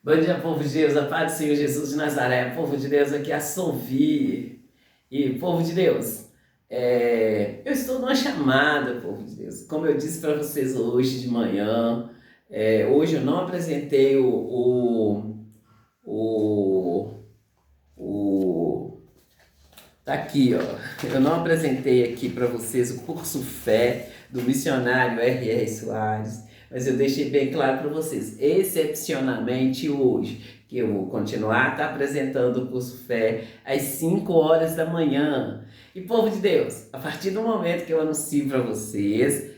Bom dia, povo de Deus, a paz do Senhor Jesus de Nazaré, povo de Deus, aqui é a Sovi. E, povo de Deus, eu estou numa chamada, povo de Deus. Como eu disse para vocês hoje de manhã, hoje eu não apresentei o, o... Tá aqui, ó. Eu não apresentei aqui para vocês o curso Fé do missionário R.R. Soares, mas eu deixei bem claro para vocês, excepcionalmente hoje, que eu vou continuar apresentando o curso Fé às 5 horas da manhã. E povo de Deus, a partir do momento que eu anuncio para vocês,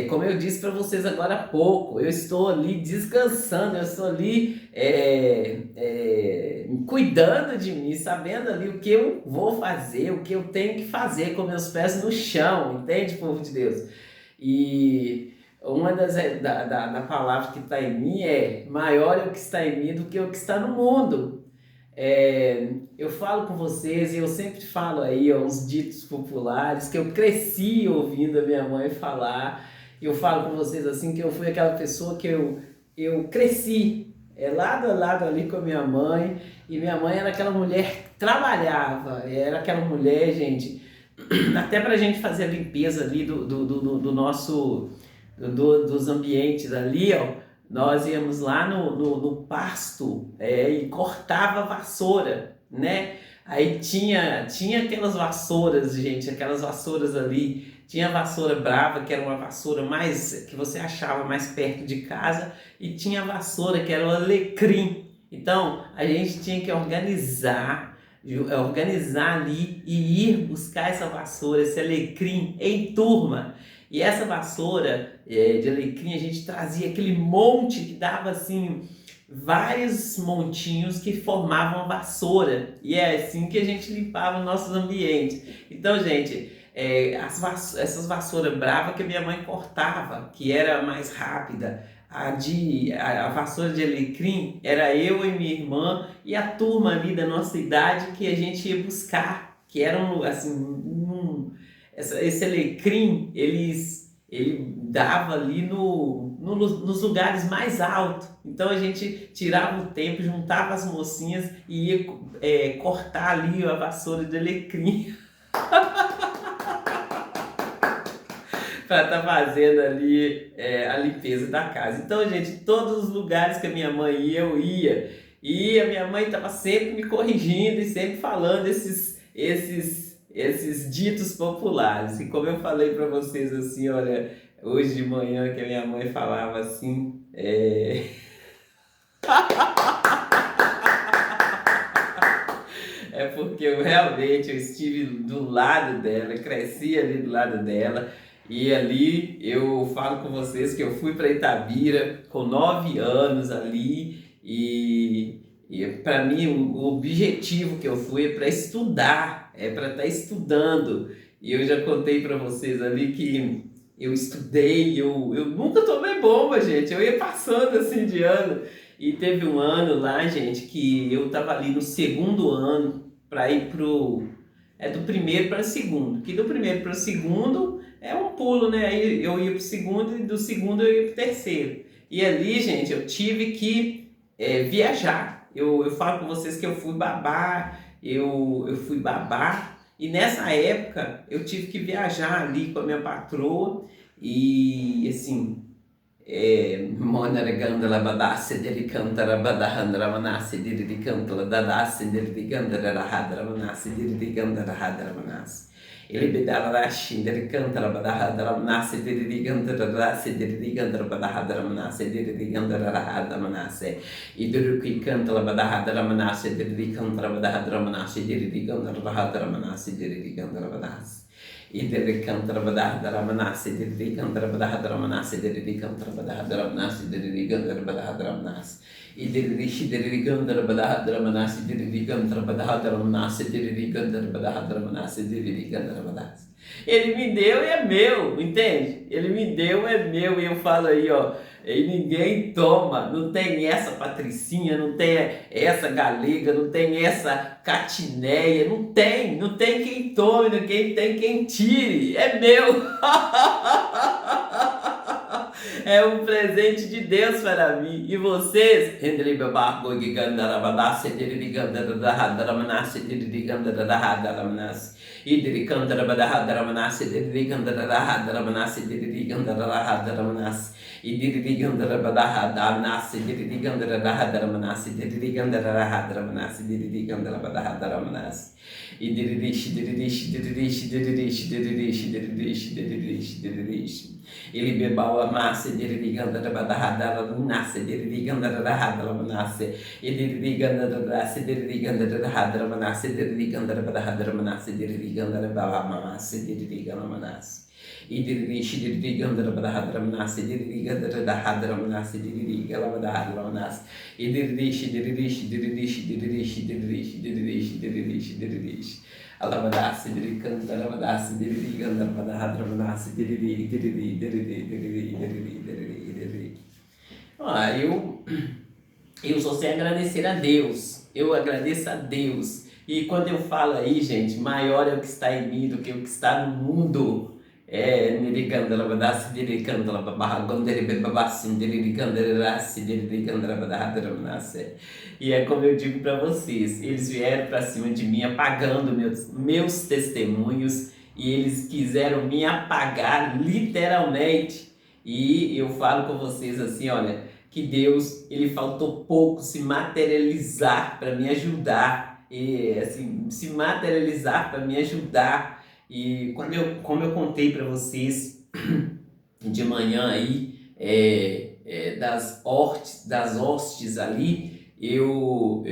como eu disse para vocês agora há pouco, eu estou ali descansando, eu estou ali cuidando de mim, sabendo ali o que eu vou fazer, o que eu tenho que fazer com meus pés no chão, entende, povo de Deus? E uma da palavra que está em mim é: maior é o que está em mim do que o que está no mundo. Eu falo com vocês e eu sempre falo aí uns ditos populares que eu cresci ouvindo a minha mãe falar. Eu falo com vocês assim que eu fui aquela pessoa que eu cresci lado a lado ali com a minha mãe, e minha mãe era aquela mulher que trabalhava, era aquela mulher, gente, até pra gente fazer a limpeza ali do nosso, dos ambientes ali, ó, nós íamos lá no pasto e cortava a vassoura, né? Aí tinha aquelas vassouras, gente, aquelas vassouras ali. Tinha a vassoura brava, que era uma vassoura mais que você achava mais perto de casa, e tinha a vassoura que era o alecrim. Então a gente tinha que organizar ali e ir buscar essa vassoura, esse alecrim em turma. E essa vassoura de alecrim, a gente trazia aquele monte que dava assim vários montinhos que formavam vassoura, e é assim que a gente limpava os nossos ambientes. Então, gente, essas vassouras bravas que a minha mãe cortava, que era mais rápida, a vassoura de alecrim era eu e minha irmã e a turma ali da nossa idade que a gente ia buscar, que eram assim, esse alecrim, ele dava ali nos lugares mais altos. Então a gente tirava o tempo, juntava as mocinhas e ia cortar ali a vassoura de alecrim para estar fazendo ali a limpeza da casa. Então, gente, todos os lugares que a minha mãe ia, eu ia. E a minha mãe estava sempre me corrigindo e sempre falando esses ditos populares. E como eu falei para vocês assim, olha, hoje de manhã que a minha mãe falava assim, porque eu realmente estive do lado dela, cresci ali do lado dela. E ali eu falo com vocês que eu fui para Itabira com 9 anos ali, e para mim o objetivo que eu fui é para estudar, é para estar estudando. E eu já contei para vocês ali que eu estudei, eu nunca tomei bomba, gente, eu ia passando assim de ano. E teve um ano lá, gente, que eu tava ali no segundo ano para ir do primeiro para o segundo, que do primeiro para o segundo é um pulo, né? Aí eu ia pro segundo e do segundo eu ia pro terceiro. E ali, gente, eu tive que viajar. Eu falo com vocês que eu fui babar, eu fui babar, e nessa época eu tive que viajar ali com a minha patroa, e assim, Monaragandala badasse delicantara badahandra manasse diricantala dadasse dirigandara rahadra manasse dirigandara hadra manasse. Ele bedala rashi diricantala badahadra manasse dirigandara rasse dirigandara badahadra manasse dirigandara rahadra manasse. Idruki cantala badahadra manasse diricantala badahadra manasse dirigandara rahadra manasse dirigandara badasse. Idricantara badahadra manasse dirigandara badahadra manasse dirigandara badahadra manasse dirigandara badahadra manasse. Idirishi dirigandara badahadra manasse dirigandara badahadra manasse dirigandara badahadra manasse dirigandara manasse. Ele me deu e é meu, entende? Ele me deu e é meu, e eu falo aí, ó, e ninguém toma. Não tem essa Patricinha, não tem essa Galega, não tem essa Catineia, não tem quem tome, não tem quem tire, é meu. É um presente de Deus para mim. E vocês? Ele bebava massa, ele ganda da badahada nasce, ele ganda da hadra manasse, ele ganda da raça, ele ganda da hadra manasse, ele ganda da badahada manasse, ele ganda da baba manasse, ele ganda manasse. Ele ganda da badahada manasse, ele ganda da hadra manasse, ele ganda da hadra manasse. Alabadasse, diri canta, alabadasse, diri canta, alabadasse, diri. Ah, eu só sei agradecer a Deus. Eu agradeço a Deus. E quando eu falo aí, gente, maior é o que está em mim do que o que está no mundo. E é como eu digo para vocês, eles vieram para cima de mim apagando meus testemunhos e eles quiseram me apagar literalmente. E eu falo com vocês assim, olha, que Deus, ele faltou pouco se materializar para me ajudar, e assim, se materializar para me ajudar. E como eu contei para vocês de manhã aí, das hostes ali, eu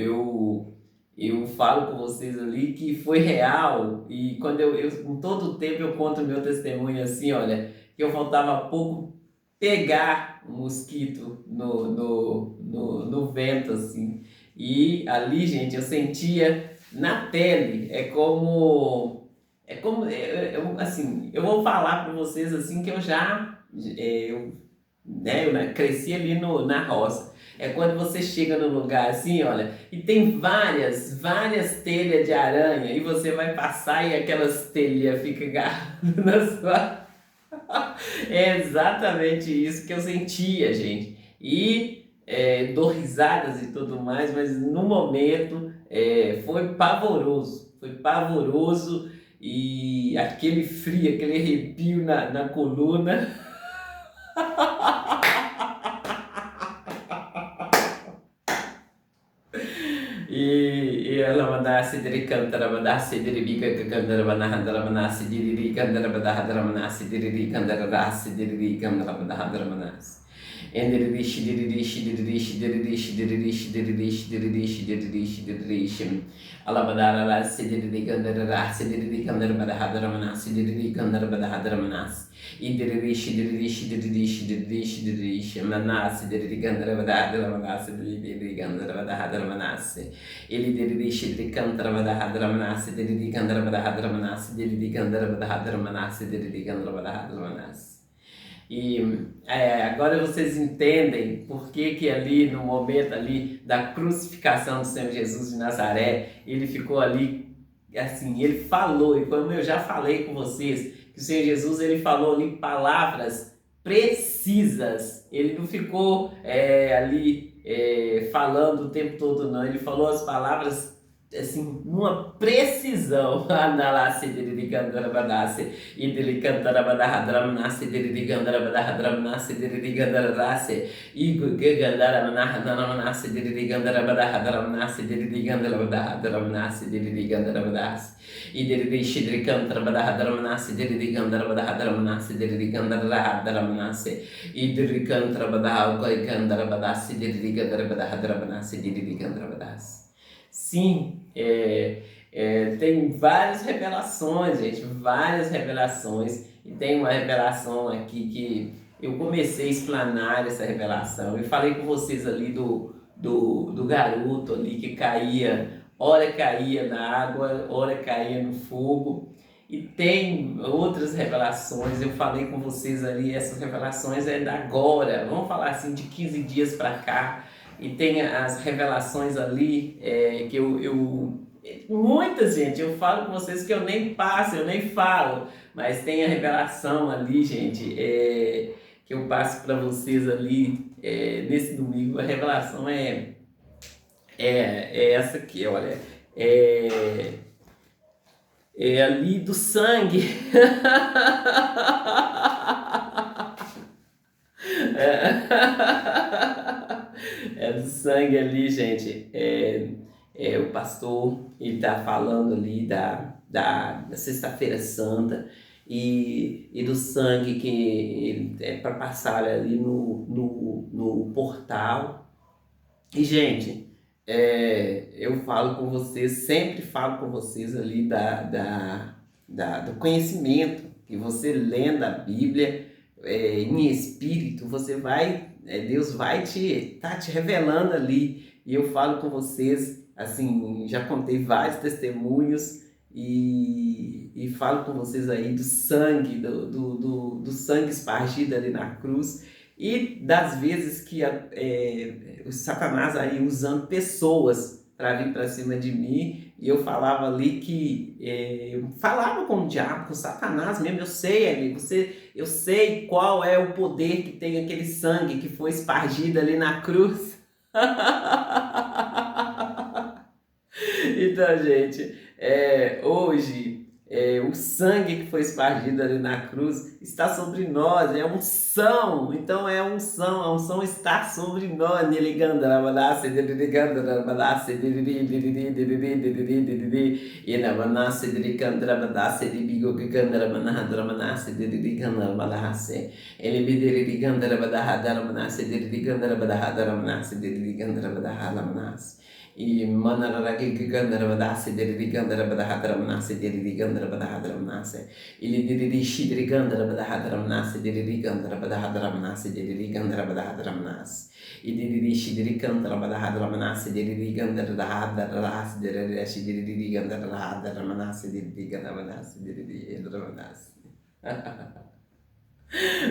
falo com vocês ali que foi real. E quando em todo o tempo eu conto o meu testemunho assim, olha, que eu faltava pouco pegar um mosquito no vento, assim. E ali, gente, eu sentia na pele, assim, eu vou falar para vocês assim que eu já, cresci ali na roça. É quando você chega no lugar assim, olha, e tem várias telhas de aranha, e você vai passar e aquelas telhas ficam agarradas na sua... É exatamente isso que eu sentia, gente. E dou risadas e tudo mais, mas no momento foi pavoroso. Foi pavoroso e aquele frio, aquele arrepio na coluna. E ela mandasse de cantara mandasse de bica cantara manahandra manasi de cantara badahadra manasi de cantara rasi de cantara badahadra manasi. And the dish, the dish, the dish, the dish, the dish, the dish, the dish, the dish, the dish. Alabadara rasi de cantara rasi de cantara badahadra manasi de cantara badahadra manasi. E the dish, the dish, the dish, the dish, the dish, manasi de cantara badahadra manasi de cantara badahadra manasi. Ele dirige de cantarabada hadramanasse, de cantarabada hadramanasse, de cantarabada hadramanasse, de cantarabada hadramanasse. E agora vocês entendem por que ali no momento ali da crucificação do Senhor Jesus de Nazaré, ele ficou ali, assim, ele falou, e como eu já falei com vocês, que o Senhor Jesus ele falou ali palavras precisas, ele não ficou ali falando o tempo todo não, ele falou as palavras assim, numa precisão. Andalasse dele cantarabadasse e dele cantarabadahadramnasse dele cantarabadahadramnasse dele cantarabadasse e gandaramanahadramnasse dele cantarabadahadramnasse dele cantarabadahadramnasse dele cantarabadasse e dele shidri cantarabadahadramnasse dele cantarabadahadramnasse dele cantarabadahadramnasse e dele cantarabadahadramnasse dele cantarabadahadramnasse dele cantarabadasse. Sim, tem várias revelações, gente, várias revelações. E tem uma revelação aqui que eu comecei a explanar essa revelação. Eu falei com vocês ali do garoto ali que caía, ora caía na água, ora caía no fogo. E tem outras revelações, eu falei com vocês ali, essas revelações da agora, vamos falar assim, de 15 dias para cá. E tem as revelações ali que muita gente, eu falo com vocês que eu nem passo, eu nem falo, mas tem a revelação ali, gente, que eu passo para vocês ali nesse domingo. A revelação é essa aqui, olha. É, é ali do sangue. É do sangue ali, gente. O pastor, ele tá falando ali da Sexta-feira Santa e do sangue que é para passar ali no portal. E, gente, eu falo com vocês, sempre falo com vocês ali do conhecimento, que você lendo a Bíblia em espírito, você vai, Deus vai te revelando ali. E eu falo com vocês, assim, já contei vários testemunhos e falo com vocês aí do sangue, do sangue espargido ali na cruz. E das vezes que o Satanás aí usando pessoas para vir para cima de mim, e eu falava ali que eu falava com o diabo, com o Satanás mesmo. Eu sei, amigo, eu sei qual é o poder que tem aquele sangue que foi espargido ali na cruz. Então, gente, hoje o sangue que foi espargido ali na cruz está sobre nós, é unção. Então é unção, a unção está sobre nós. E manararaki gandharabadase deri gandharabadahadramnase deri gandharabadahadramnase ili deri shidri gandharabadahadramnase deri gandharabadahadramnase deri gandharabadahadramnase ili shidri gandharabadahadramnase deri gandharabadahadramnase deri shidri gandharabadahadramnase deri gandharabadahadramnase deri gandharabadahadramnase.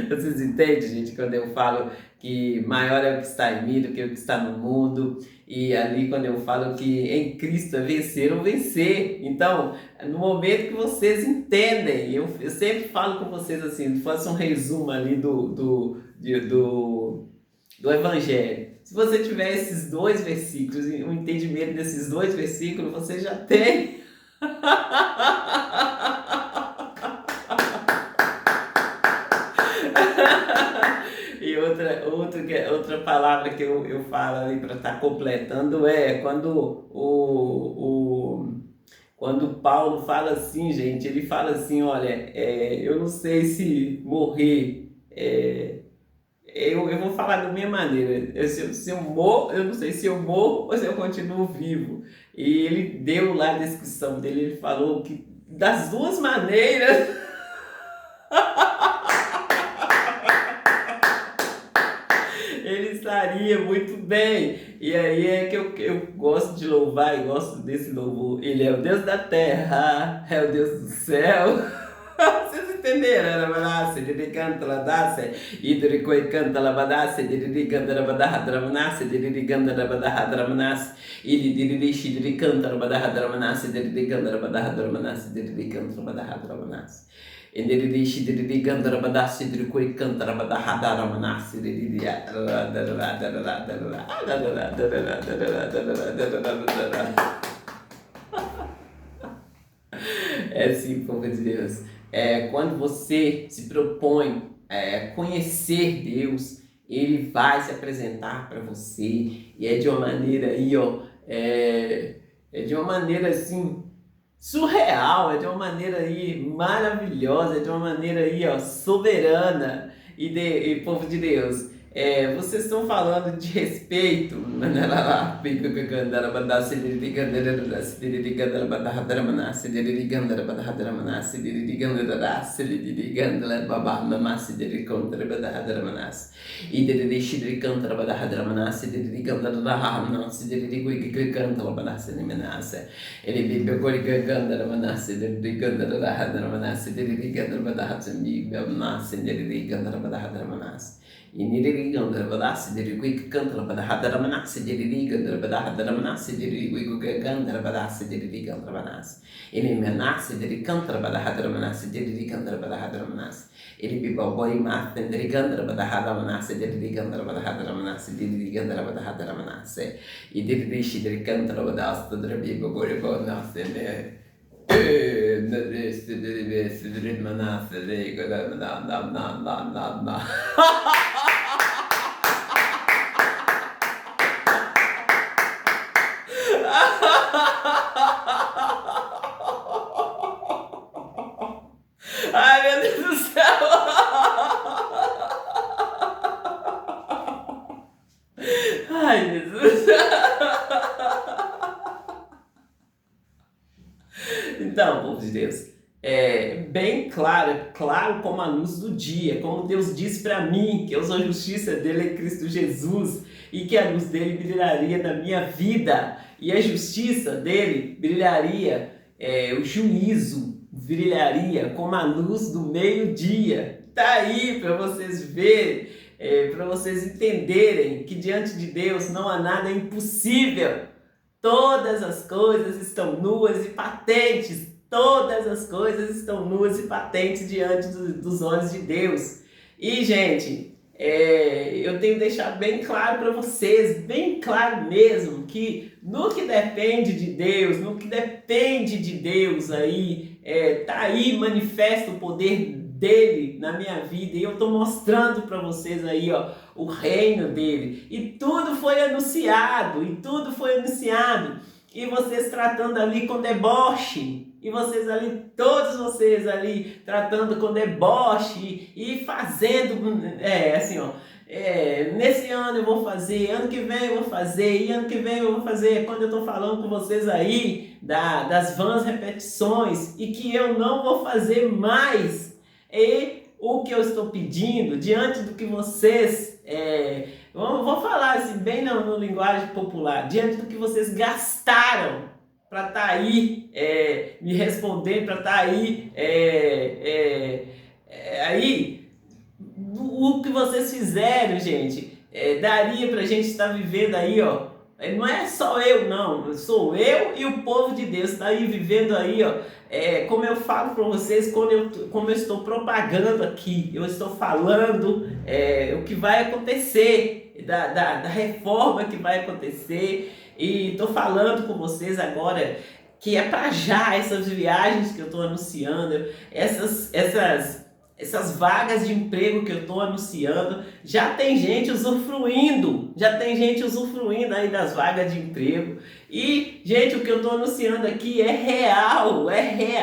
Vocês entendem, gente, quando eu falo que maior é o que está em mim do que o que está no mundo? E ali quando eu falo que em Cristo é vencer ou vencer. Então, no momento que vocês entendem, eu sempre falo com vocês assim, faço um resumo ali do Evangelho. Se você tiver esses dois versículos, o entendimento desses dois versículos, você já tem. E outra palavra que eu falo ali para estar completando é quando Paulo fala assim, gente, ele fala assim, olha, eu não sei se morrer, eu vou falar da minha maneira, se eu morro, eu não sei se eu morro ou se eu continuo vivo. E ele deu lá a descrição dele, ele falou que das duas maneiras ele estaria muito bem. E aí é que eu gosto de louvar e gosto desse louvor. Ele é o Deus da terra, é o Deus do céu. Vocês entenderam? Rabadasse, diriganta ladasse, idricoi canta labadasse, diriganda rabadahadramanasse, diriganda rabadahadramanasse, ili diririshi diricanta rabadahadramanasse, diriganda rabadahadramanasse, diriganda rabadahadramanasse. Indirishi diriganda rabadasse, diricoi canta rabadahadramanasse, é assim, povo de Deus. Quando você se propõe a conhecer Deus, Ele vai se apresentar para você, e é de uma maneira aí, ó, é de uma maneira assim surreal, é de uma maneira aí maravilhosa, é de uma maneira aí, ó, soberana. E povo de Deus, vocês estão falando de respeito, ele bebeu ganda manase de ganda da manase de ganda da hatmi manase de ganda da manase Iniriri Gandarabadasi, Diriwik Gandarabada Hadaramanasi, Diriri Gandarabada Hadaramanasi, Diriwik Gandarabadasi, Diriri Gandarabadasi, Inimanasi, Diri Gandarabada Hadaramanasi, Diriri Gandarabada Hadaramanasi, Iribiboy Mathen, Diri Gandarabada Hadamanasi, Diriri Gandarabada Hadaramanasi, Diriri Gandarabada Hadaramanasi, Idirishi, Diri Gandarabada, Diribiboy Bonasi, Ai, meu Deus do céu! Ai, Jesus! Então, povo de Deus, é bem claro como a luz do dia, como Deus disse para mim que eu sou a justiça dele em Cristo Jesus e que a luz dele brilharia na minha vida e a justiça dele brilharia, o juízo brilharia como a luz do meio-dia. Tá aí para vocês verem, para vocês entenderem que diante de Deus não há nada impossível. Todas as coisas estão nuas e patentes. Todas as coisas estão nuas e patentes diante dos olhos de Deus. E, gente, eu tenho que deixar bem claro para vocês, bem claro mesmo, que no que depende de Deus, aí, tá aí, manifesta o poder dele na minha vida, e eu estou mostrando para vocês aí, ó, o reino dele, e tudo foi anunciado, e vocês tratando ali com deboche, e vocês ali, todos vocês ali, tratando com deboche, e fazendo, assim, ó, nesse ano eu vou fazer, ano que vem eu vou fazer, e ano que vem eu vou fazer, quando eu estou falando com vocês aí, das vãs repetições, e que eu não vou fazer mais. E o que eu estou pedindo, diante do que vocês, vou falar assim, bem no linguagem popular, diante do que vocês gastaram para estar aí me respondendo, para estar aí, aí, o que vocês fizeram, gente, daria para a gente estar vivendo aí, ó. Não é só eu, não, sou eu e o povo de Deus, está aí vivendo aí, ó, como eu falo para vocês, como eu estou propagando aqui, eu estou falando o que vai acontecer, da reforma que vai acontecer, e estou falando com vocês agora que é para já essas viagens que eu estou anunciando, essas vagas de emprego que eu estou anunciando, já tem gente usufruindo aí das vagas de emprego. E, gente, o que eu estou anunciando aqui é real. É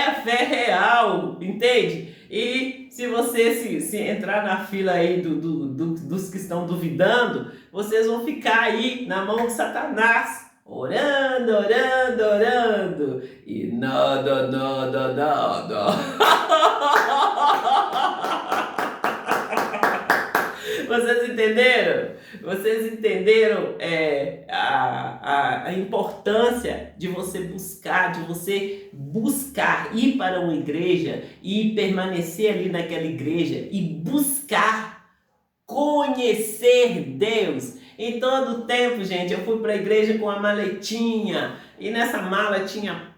a fé real, entende? E se você se entrar na fila aí dos que estão duvidando, vocês vão ficar aí na mão de Satanás, orando, e nada. Vocês entenderam? Vocês entenderam a importância de você buscar ir para uma igreja e permanecer ali naquela igreja e buscar conhecer Deus. Em todo o tempo, gente, eu fui para a igreja com uma maletinha, e nessa mala tinha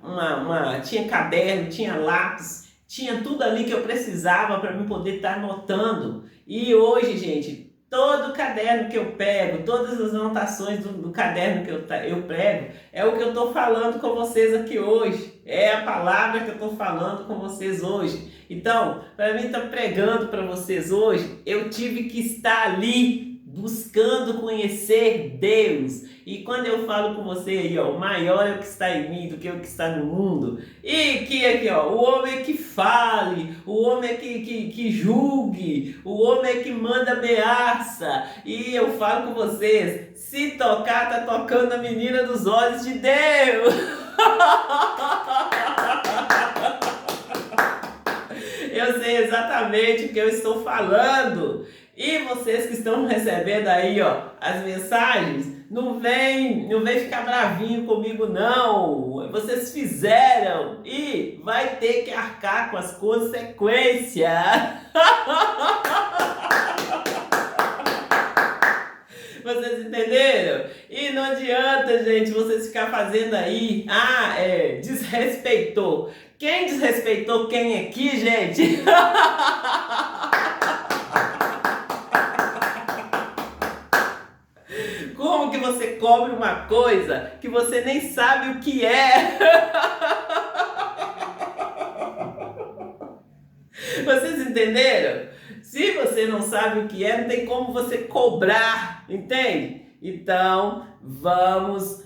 tinha caderno, tinha lápis, tinha tudo ali que eu precisava para me poder estar anotando. E hoje, gente, todo caderno que eu pego, todas as anotações do caderno que eu pego, é o que eu estou falando com vocês aqui hoje. É a palavra que eu estou falando com vocês hoje. Então, para mim estar pregando para vocês hoje, eu tive que estar ali buscando conhecer Deus. E quando eu falo com você aí, ó, o maior é o que está em mim do que o que está no mundo. E que aqui, ó, o homem é que fale, o homem é que julgue, o homem é que manda ameaça. E eu falo com vocês, se tocar, tá tocando a menina dos olhos de Deus. Eu sei exatamente o que eu estou falando. E vocês que estão recebendo aí, ó, as mensagens, não vem ficar bravinho comigo não. Vocês fizeram e vai ter que arcar com as consequências. Vocês entenderam? E não adianta, gente, vocês ficar fazendo aí, desrespeitou. Quem desrespeitou quem aqui, gente? Como que você cobre uma coisa que você nem sabe o que é? Vocês entenderam? Se você não sabe o que é, não tem como você cobrar, entende? Então, vamos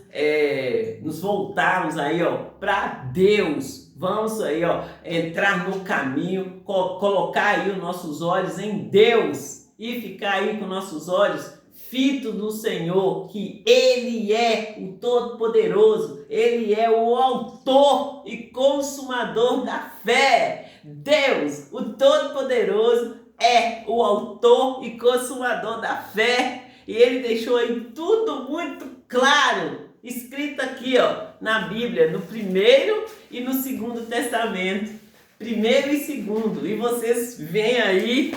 nos voltarmos aí, ó, para Deus. Vamos aí, ó, entrar no caminho, colocar aí os nossos olhos em Deus e ficar aí com nossos olhos fitos no Senhor, que Ele é o Todo-Poderoso, Ele é o autor e consumador da fé. Deus, o Todo-Poderoso, é o autor e consumador da fé. E Ele deixou aí tudo muito claro, escrito aqui, ó, na Bíblia, no Primeiro e no Segundo Testamento. Primeiro e segundo. E vocês vêm aí,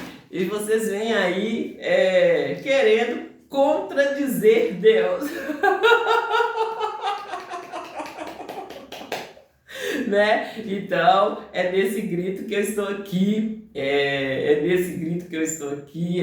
querendo contradizer Deus. Né? Então, é nesse grito que eu estou aqui, é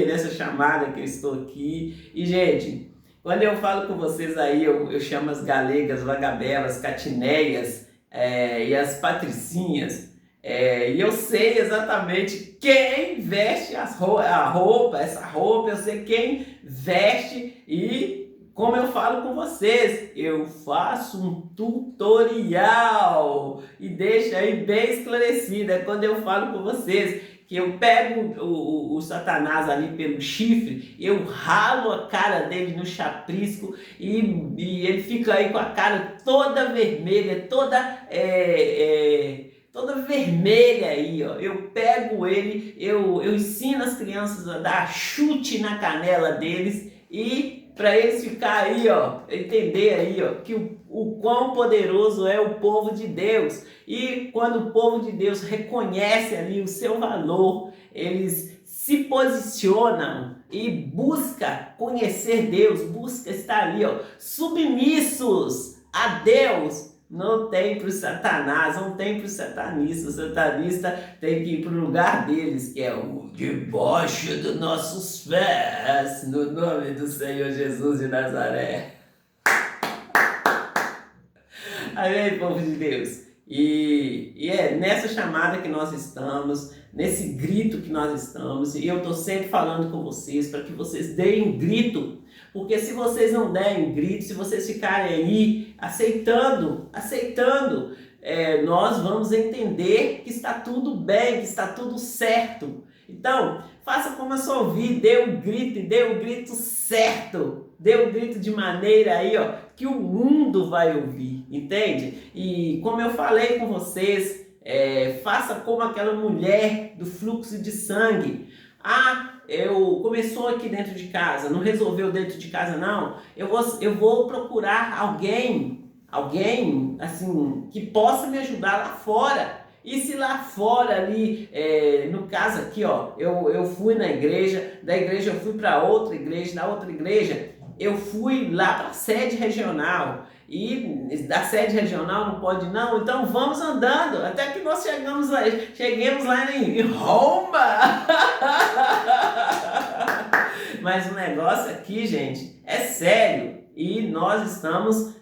nessa chamada que eu estou aqui. E, gente, quando eu falo com vocês aí, eu chamo as galegas, vagabelas, catineias e as patricinhas, e eu sei exatamente quem veste essa roupa, eu sei quem veste. E como eu falo com vocês, eu faço um tutorial e deixo aí bem esclarecido. É quando eu falo com vocês que eu pego o Satanás ali pelo chifre, eu ralo a cara dele no chaprisco e ele fica aí com a cara toda vermelha, toda vermelha aí, ó. Eu pego ele, eu ensino as crianças a dar chute na canela deles e para eles ficar aí, ó, entender aí, ó, que o quão poderoso é o povo de Deus. E quando o povo de Deus reconhece ali o seu valor, eles se posicionam e busca conhecer Deus, busca estar ali, ó, submissos a Deus. Não tem para o Satanás, não tem para o satanista. O satanista tem que ir para o lugar deles, que é o debaixo dos nossos pés, no nome do Senhor Jesus de Nazaré. Amém, povo de Deus? E é nessa chamada que nós estamos, nesse grito que nós estamos, e eu estou sempre falando com vocês para que vocês deem grito. Porque se vocês não derem grito, se vocês ficarem aí aceitando, nós vamos entender que está tudo bem, que está tudo certo. Então, faça como eu só ouvi, dê um grito e dê um grito certo. Dê um grito de maneira aí, ó, que o mundo vai ouvir, entende? E como eu falei com vocês, faça como aquela mulher do fluxo de sangue. Começou aqui dentro de casa, não resolveu dentro de casa não, eu vou procurar alguém assim, que possa me ajudar lá fora. E se lá fora ali, no caso aqui, ó, eu fui na igreja, da igreja eu fui para outra igreja, da outra igreja eu fui lá para a sede regional. E da sede regional não pode não, então vamos andando até que nós cheguemos lá em Roma. Mas o negócio aqui, gente, é sério e nós estamos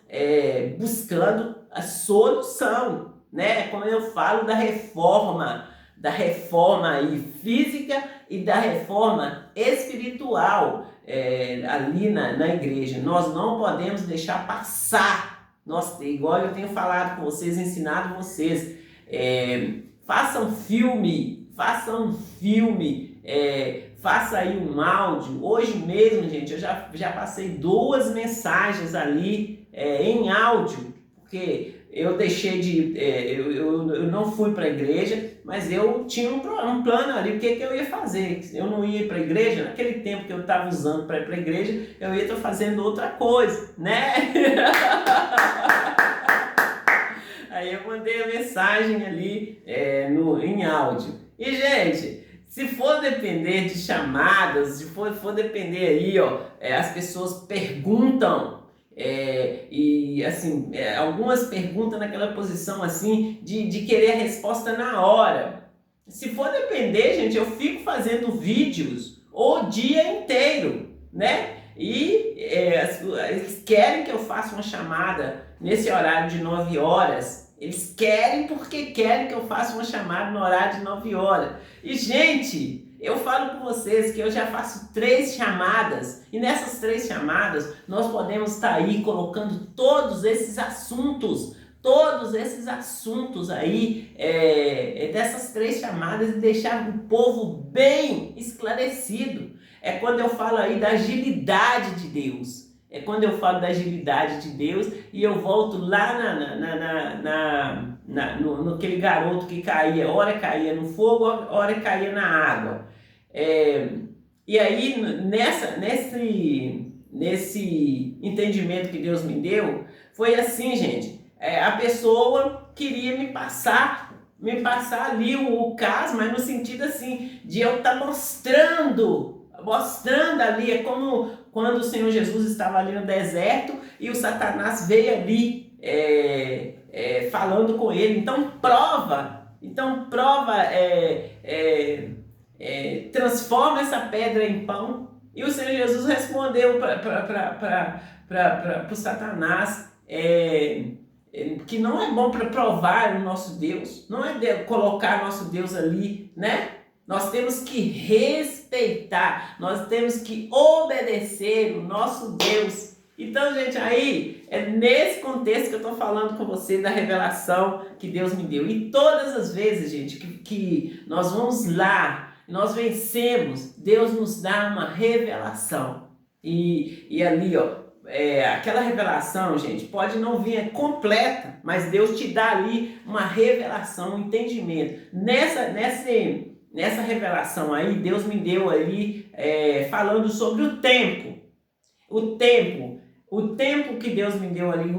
buscando a solução, né? Como eu falo da reforma aí física e da reforma espiritual. Ali na igreja, nós não podemos deixar passar. Igual eu tenho falado com vocês, ensinado vocês, façam filme, faça aí um áudio. Hoje mesmo, gente, eu já passei 2 mensagens ali em áudio, porque eu deixei de, eu não fui para a igreja, mas eu tinha um plano ali, o que eu ia fazer. Eu não ia para a igreja, naquele tempo que eu estava usando para ir para a igreja, eu ia estar fazendo outra coisa, né? Aí eu mandei a mensagem ali em áudio. E, gente, se for depender de chamadas, se for depender aí, ó, as pessoas perguntam, e assim, algumas perguntam naquela posição assim, de querer a resposta na hora. Se for depender, gente, eu fico fazendo vídeos o dia inteiro, né? E eles querem que eu faça uma chamada nesse horário de 9 horas. Eles querem porque querem que eu faça uma chamada no horário de 9 horas. E, gente, eu falo com vocês que eu já faço 3 chamadas. E nessas 3 chamadas, nós podemos estar aí colocando todos esses assuntos aí, dessas 3 chamadas, e deixar o povo bem esclarecido. É quando eu falo aí da agilidade de Deus. É quando eu falo da agilidade de Deus e eu volto lá no aquele garoto que caía, hora caía no fogo, hora caía na água. E aí, nesse entendimento que Deus me deu, foi assim, gente. A pessoa queria me passar ali o caso, mas no sentido assim, de eu estar mostrando ali, é como quando o Senhor Jesus estava ali no deserto e o Satanás veio ali falando com ele. Então prova, transforma essa pedra em pão. E o Senhor Jesus respondeu para o Satanás que não é bom para provar o nosso Deus, não é colocar nosso Deus ali, né? Nós temos que respeitar, nós temos que obedecer o nosso Deus. Então, gente, aí é nesse contexto que eu estou falando com você da revelação que Deus me deu. E todas as vezes, gente, que nós vamos lá, nós vencemos, Deus nos dá uma revelação. E ali, ó, aquela revelação, gente, pode não vir completa, mas Deus te dá ali uma revelação, um entendimento. Nessa revelação aí, Deus me deu ali falando sobre o tempo. O tempo que Deus me deu ali,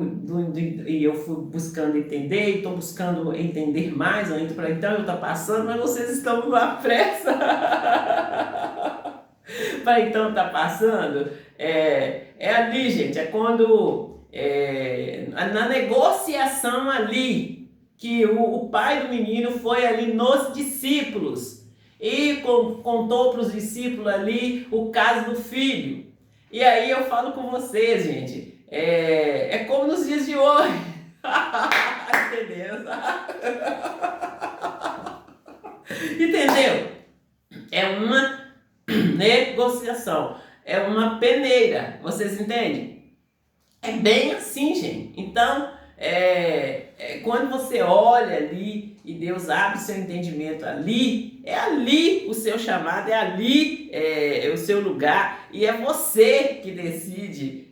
e eu fui buscando entender, e estou buscando entender mais ainda, para então eu estou passando, mas vocês estão numa pressa. Para então tá passando, ali, gente, é quando, na negociação ali, que o pai do menino foi ali nos discípulos, e contou para os discípulos ali o caso do filho. E aí eu falo com vocês, gente, é como nos dias de hoje. Entendeu? Entendeu? É uma negociação, é uma peneira, vocês entendem? É bem assim, gente. Então, quando você olha ali e Deus abre o seu entendimento ali, é ali o seu chamado, é ali o seu lugar, e é você que decide.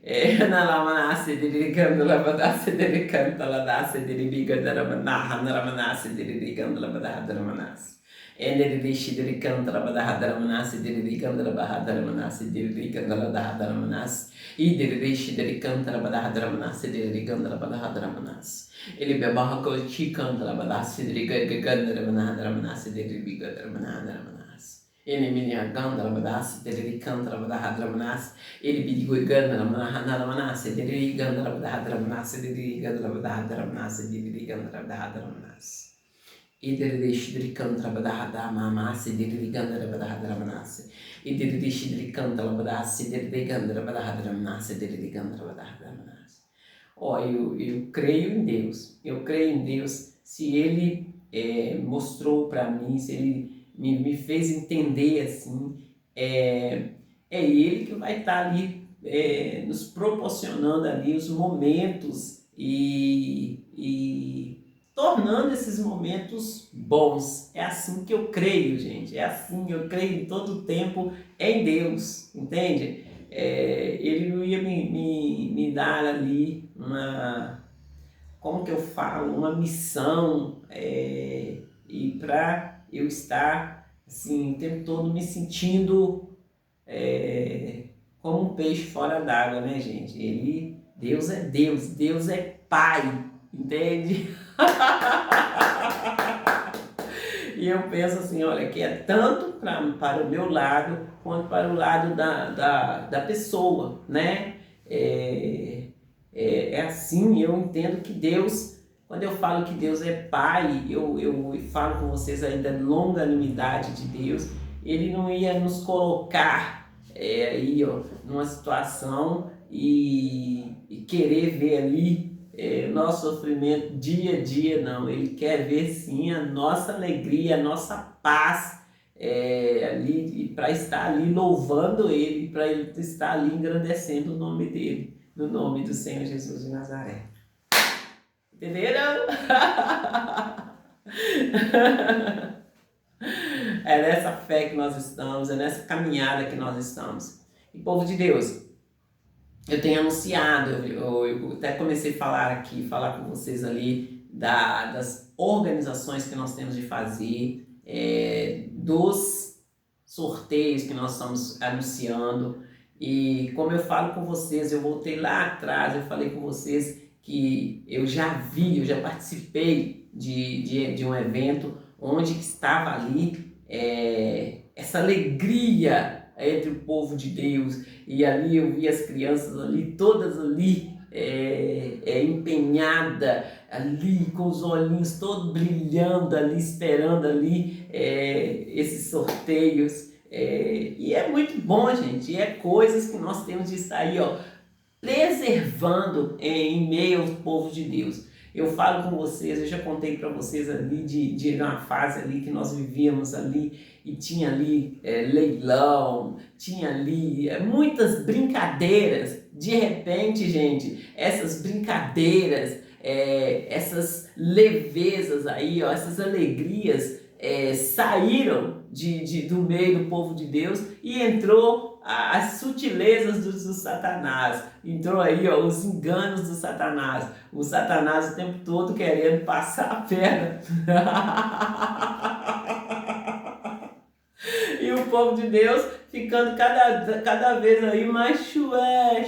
Ele bebarra cochi canta la badassi de gandra manadra manassi de bigadra manadra manas. Ele me gandra badassi de canta la badadra manas. Ele bidigo gandra manahana manassi de gandra badadra manassi de gandra badadra manassi de gandra badadra manas. Idere canta la badada mamassi de gandra badadra manas. Idere canta la badassi de gandra badadra manas de gandra badadra manas. Eu creio em Deus, se Ele mostrou para mim, se Ele me fez entender assim, é Ele que vai estar ali nos proporcionando ali os momentos e tornando esses momentos bons. É assim que eu creio, gente, eu creio em todo o tempo em Deus, entende? Ele não ia me dar ali como que eu falo, uma missão, e para eu estar assim, o tempo todo me sentindo como um peixe fora d'água, né, gente? Deus é Deus, Deus é Pai, entende? E eu penso assim, olha, que é tanto para o meu lado, quanto para o lado da pessoa, né? É assim, eu entendo que Deus, quando eu falo que Deus é Pai, eu falo com vocês aí da longanimidade de Deus, Ele não ia nos colocar aí, ó, numa situação e querer ver ali nosso sofrimento dia a dia, não. Ele quer ver sim a nossa alegria, a nossa paz ali, para estar ali louvando Ele, para Ele estar ali engrandecendo o nome dEle, no nome do Senhor Jesus de Nazaré. Entenderam? É nessa fé que nós estamos, é nessa caminhada que nós estamos. E povo de Deus, eu tenho anunciado, eu até comecei a falar com vocês ali das organizações que nós temos de fazer, dos sorteios que nós estamos anunciando. E como eu falo com vocês, eu voltei lá atrás, eu falei com vocês que eu já participei de um evento onde estava ali essa alegria entre o povo de Deus, e ali eu vi as crianças ali, todas ali empenhada ali, com os olhinhos todos brilhando ali, esperando ali esses sorteios, e é muito bom, gente, é coisas que nós temos de estar aí, ó, preservando em meio ao povo de Deus. Eu falo com vocês, eu já contei para vocês ali de uma fase ali que nós vivíamos ali, e tinha ali leilão, tinha ali muitas brincadeiras. De repente, gente, essas brincadeiras, essas levezas aí, ó, essas alegrias saíram do meio do povo de Deus e entrou as sutilezas do Satanás. Entrou aí, ó, os enganos do Satanás. O Satanás o tempo todo querendo passar a perna. E o povo de Deus ficando cada vez aí mais chué.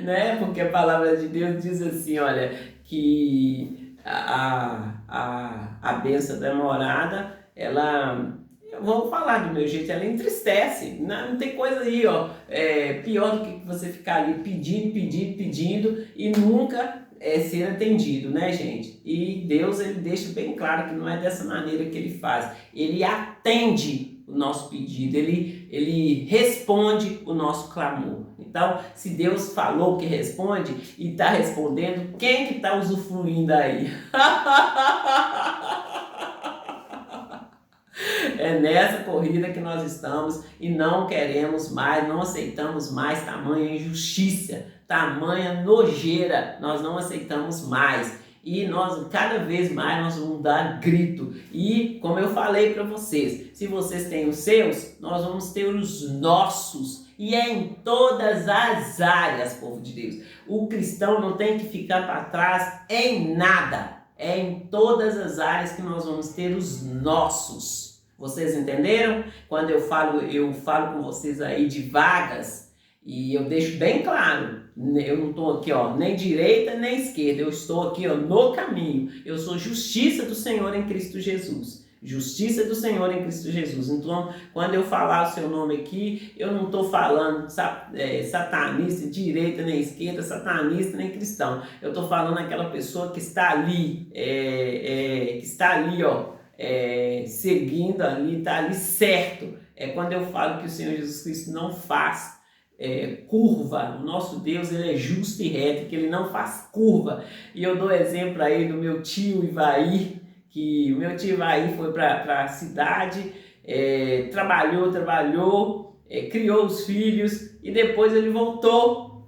Né? Porque a palavra de Deus diz assim, olha, que a bênção demorada, eu vou falar do meu jeito, ela entristece. Não tem coisa aí, ó, pior do que você ficar ali pedindo e nunca ser atendido, né, gente? E Deus, ele deixa bem claro que não é dessa maneira que ele faz. Ele atende o nosso pedido, ele responde o nosso clamor. Então, se Deus falou que responde e está respondendo, quem que está usufruindo aí? É nessa corrida que nós estamos e não queremos mais, não aceitamos mais tamanha injustiça, tamanha nojeira, nós não aceitamos mais. E nós, cada vez mais, nós vamos dar grito. E, como eu falei para vocês, se vocês têm os seus, nós vamos ter os nossos. E é em todas as áreas, povo de Deus. O cristão não tem que ficar para trás em nada. É em todas as áreas que nós vamos ter os nossos. Vocês entenderam? Quando eu falo com vocês aí de vagas, e eu deixo bem claro, eu não estou aqui, ó, nem direita nem esquerda, eu estou aqui, ó, no caminho. Eu sou justiça do Senhor em Cristo Jesus. Justiça do Senhor em Cristo Jesus. Então, quando eu falar o seu nome aqui, eu não estou falando satanista, direita nem esquerda, satanista nem cristão. Eu estou falando aquela pessoa que está ali, ó, seguindo ali, está ali certo. É quando eu falo que o Senhor Jesus Cristo não faz curva. O nosso Deus, ele é justo e reto, que ele não faz curva. E eu dou exemplo aí do meu tio Ivaí, que o meu tio Ivaí foi para a cidade, trabalhou, criou os filhos e depois ele voltou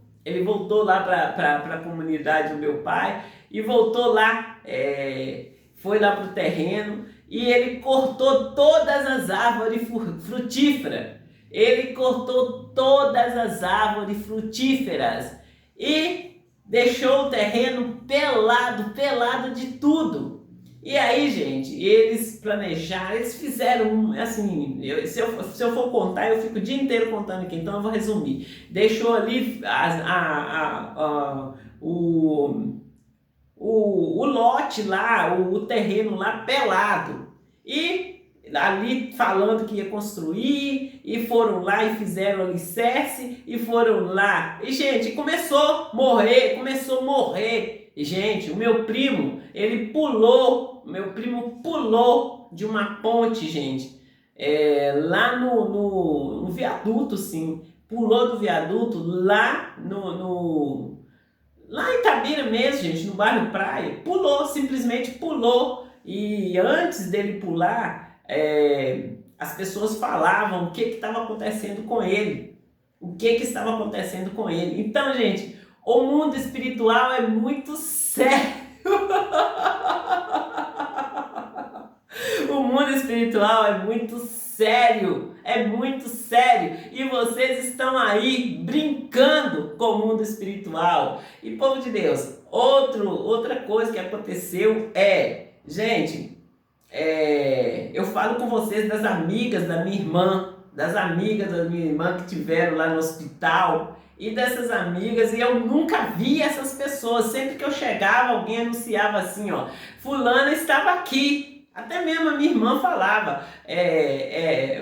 lá para a comunidade do meu pai e voltou lá, foi lá para o terreno e ele cortou todas as árvores frutíferas. ele cortou todas as árvores frutíferas e deixou o terreno pelado de tudo. E aí, gente, eles planejaram, eles fizeram, assim, se eu for contar, eu fico o dia inteiro contando aqui, então eu vou resumir. Deixou ali o lote lá, o terreno lá pelado. E ali falando que ia construir, e foram lá e fizeram alicerce, e foram lá. E, gente, começou a morrer. E, gente, o meu primo pulou de uma ponte, gente, lá no viaduto, sim. Pulou do viaduto lá lá em Itabira mesmo, gente, no bairro Praia. Pulou, simplesmente pulou. E antes dele pular, as pessoas falavam o que estava acontecendo com ele. O que estava acontecendo com ele. Então, gente, o mundo espiritual é muito sério. O mundo espiritual é muito sério. É muito sério. E vocês estão aí brincando com o mundo espiritual. E, povo de Deus, outra coisa que aconteceu gente, eu falo com vocês das amigas da minha irmã, que tiveram lá no hospital, e dessas amigas, e eu nunca vi essas pessoas. Sempre que eu chegava, alguém anunciava assim, ó, fulana estava aqui. Até mesmo a minha irmã falava,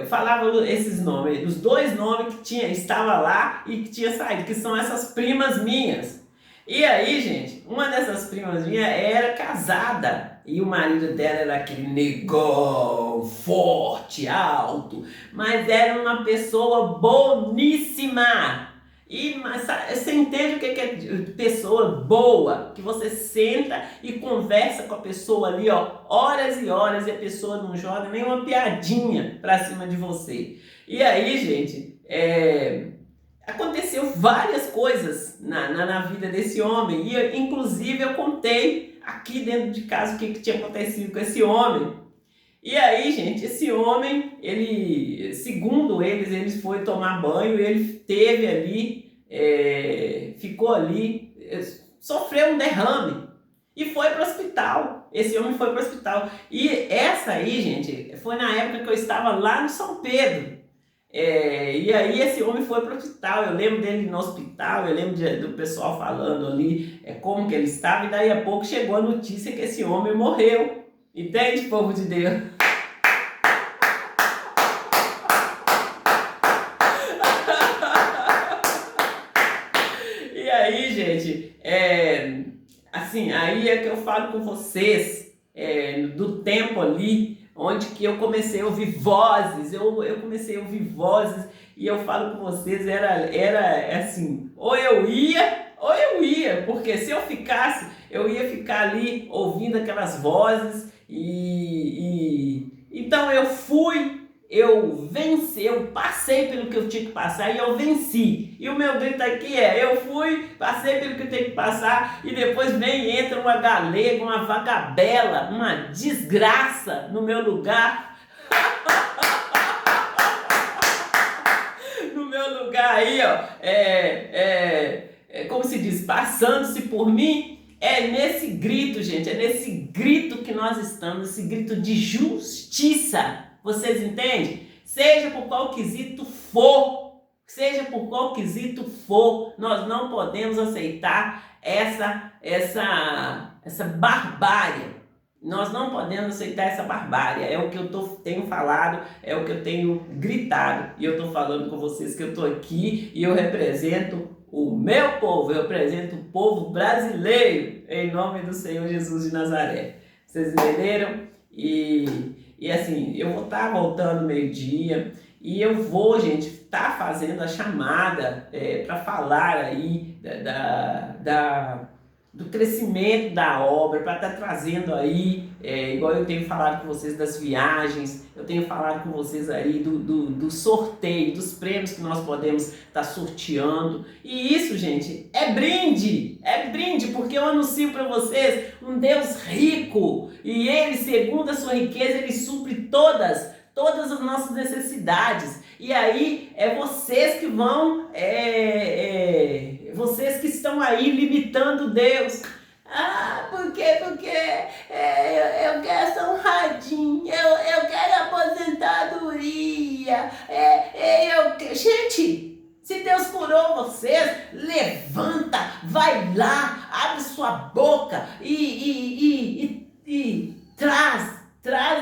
falava esses nomes, os dois nomes que estava lá e que tinha saído, que são essas primas minhas. E aí, gente, uma dessas primas minhas era casada e o marido dela era aquele negão forte, alto, mas era uma pessoa boníssima. Mas você entende o que é pessoa boa? Que você senta e conversa com a pessoa ali, ó, horas e horas, e a pessoa não joga nenhuma piadinha pra cima de você. E aí, gente, aconteceu várias coisas na vida desse homem, e inclusive eu contei aqui dentro de casa o que tinha acontecido com esse homem. E aí, gente, esse homem, ele, segundo eles foi tomar banho, ele teve ali, ficou ali, sofreu um derrame e foi para o hospital. Esse homem foi para o hospital. E essa aí, gente, foi na época que eu estava lá no São Pedro. E aí esse homem foi para o hospital. Eu lembro dele no hospital, eu lembro do pessoal falando ali como que ele estava, e daí a pouco chegou a notícia que esse homem morreu. Entende, povo de Deus? E aí, gente, assim, aí é que eu falo com vocês do tempo ali, onde que eu comecei a ouvir vozes, eu comecei a ouvir vozes, e eu falo com vocês, era assim, ou eu ia, porque se eu ficasse, eu ia ficar ali ouvindo aquelas vozes, então eu venci, eu passei pelo que eu tinha que passar e eu venci. E o meu grito aqui eu passei pelo que eu tenho que passar, e depois entra uma galega, uma vagabela, uma desgraça no meu lugar. No meu lugar aí, ó, como se diz, passando-se por mim. É nesse grito, gente, é nesse grito que nós estamos, esse grito de justiça. Vocês entendem? Seja por qual quesito for, nós não podemos aceitar essa barbárie. Nós não podemos aceitar essa barbárie. É o que eu tenho falado, é o que eu tenho gritado. E eu estou falando com vocês que eu estou aqui e eu represento o meu povo, eu represento o povo brasileiro, em nome do Senhor Jesus de Nazaré. Vocês entenderam? E assim, eu vou estar voltando meio-dia e eu vou, gente, estar fazendo a chamada para falar aí do crescimento da obra, para estar trazendo aí, igual eu tenho falado com vocês das viagens, eu tenho falado com vocês aí do sorteio, dos prêmios que nós podemos estar sorteando. E isso, gente, é brinde, porque eu anuncio para vocês um Deus rico, e Ele, segundo a sua riqueza, Ele supre todas todas as nossas necessidades. E aí é vocês que vão, vocês que estão aí limitando Deus. Ah, por quê? Porque eu quero ser honradinho, eu quero aposentadoria. Gente, se Deus curou vocês, levanta, vai lá, abre sua boca e traz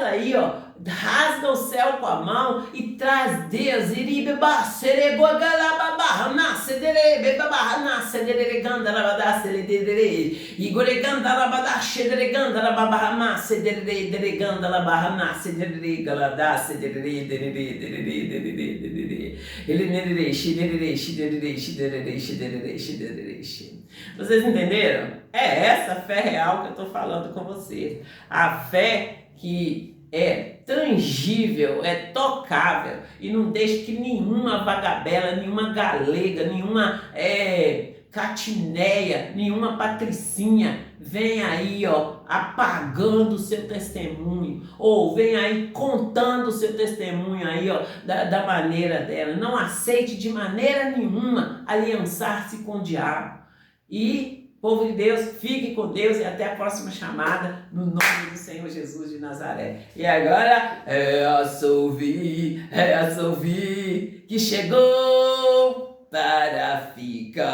aí, ó, rasga o céu com a mão e traz Deus. Vocês entenderam? É essa fé real que eu estou falando com vocês. A fé que é tangível, é tocável e não deixa que nenhuma vagabela, nenhuma galega, nenhuma catineia, nenhuma patricinha vem aí, ó, apagando o seu testemunho, ou vem aí contando o seu testemunho aí, ó, da maneira dela. Não aceite de maneira nenhuma aliançar-se com o diabo. E, povo de Deus, fique com Deus e até a próxima chamada, no nome do Senhor Jesus de Nazaré. E agora, ouvir que chegou para ficar.